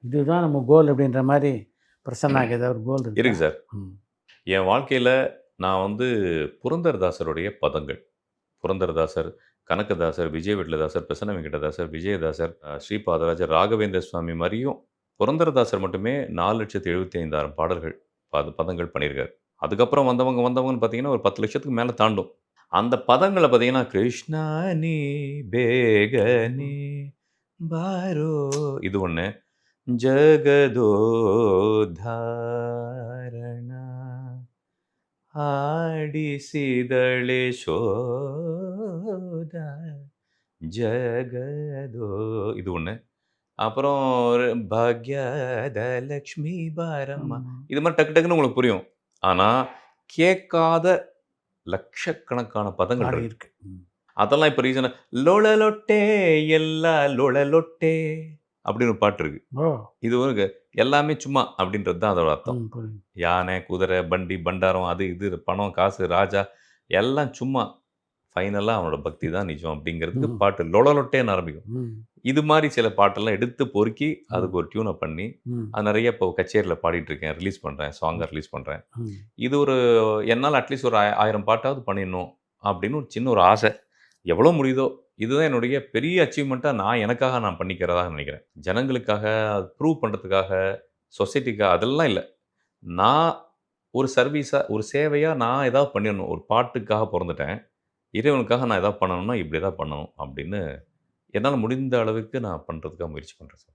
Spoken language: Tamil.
இதுதான் நம்ம கோல் அப்படின்ற மாரி பிரசன்னாக்கு ஏதாவது ஒரு கோல் இருக்கா? இருக்கு சார். ம். என் வாழ்க்கையில நான் வந்து புரந்தரதாசருடைய பதங்கள். புரந்தரதாசர், கனகதாசர், விஜய விட்டலதாசர், பிரசன்ன வெங்கடதாசர், விஜயதாசர், ஸ்ரீபாதராஜர், ராகவேந்திர சுவாமி மாரியும் புரந்தரதாசர் மட்டுமே 4,75,000 பாடல்கள் பதங்கள் பண்ணியிருக்காரு. அதுக்கப்புறம் வந்தவங்கன்னு பார்த்தீங்கன்னா, ஒரு 10,00,000க்கு மேல தாண்டும். அந்த பதங்கள பார்த்தீங்கன்னா, கிருஷ்ணா நீ பேகனே பாரோ இது ஒண்ணு. ಜಗದೋದ್ಧಾರಣ ಆಡಿಸಿದಳೆ ಶೋಧ ஜகதோ இது ஒண்ணு. அப்புறம் பாக்யத லக்ஷ்மி பாரம்மா. ஆமா. இது மாரி டக்கு டக்குன்னு உங்களுக்கு புரியும். ஆனா, கேட்காத லட்சக்கணக்கான பதங்கள் இருக்கு. பாடியிருக்கு. ம். அதெல்லாம் இப்ப ரீசென்ட்டா லொளலொட்டே எல்லா லொளலொட்டே அப்படின்னு ஒரு பாட்டு இருக்கு. ஓ! இது ஒரு எல்லாமே சும்மா அப்படின்றது தான் அதோட அர்த்தம். ம். புரியுது. யானை, குதிரை, பண்டி, பண்டாரம் அது இது பணம், காசு, ராஜா எல்லாம் சும்மா. ஃபைனலா அவனோட பக்தி தான் நிஜம் அப்படிங்கிறதுக்கு ம். பாட்டு லொளலொட்டேன்னு ஆரம்பிக்கும். ம். இது மாரி சில பாட்டெல்லாம் எடுத்து பொறுக்கி, ம். அதுக்கு ஒரு டியூன பண்ணி, ம். அது நெறைய இப்போ கச்சேரில பாடிட்டு இருக்கேன். ரிலீஸ் பண்றேன். சாங்க ம். ரிலீஸ் பண்றேன். ம். இது ஒரு என்னால அட்லீஸ்ட் ஒரு 1000 பாட்டாவது பண்ணிடணும் அப்படின்னு ஒரு சின்ன ஒரு ஆசை. எவ்வளோ முடியுதோ! இதுதான் என்னுடைய பெரிய அச்சீவ்மெண்ட்டா நான் எனக்காக நான் பண்ணிக்கிறதா நெனைக்கிறேன். ஜனங்களுக்காக, ப்ரூவ் பண்றதுக்காக, சொசைட்டிக்காக அதெல்லாம் இல்ல. நான் ஒரு சர்வீஸா, ஒரு சேவையா நான் ஏதாவது பண்ணிறணும். ஒரு பாட்டுக்காக பொறந்துட்டேன். இறைவனுக்காக நான் ஏதாவது பண்ணணும்னா, இப்படி தான் பண்ணணும் அப்படின்னு என்னால முடிந்த அளவுக்கு நான் பண்றதுக்காக முயற்சி பண்றேன் சார்.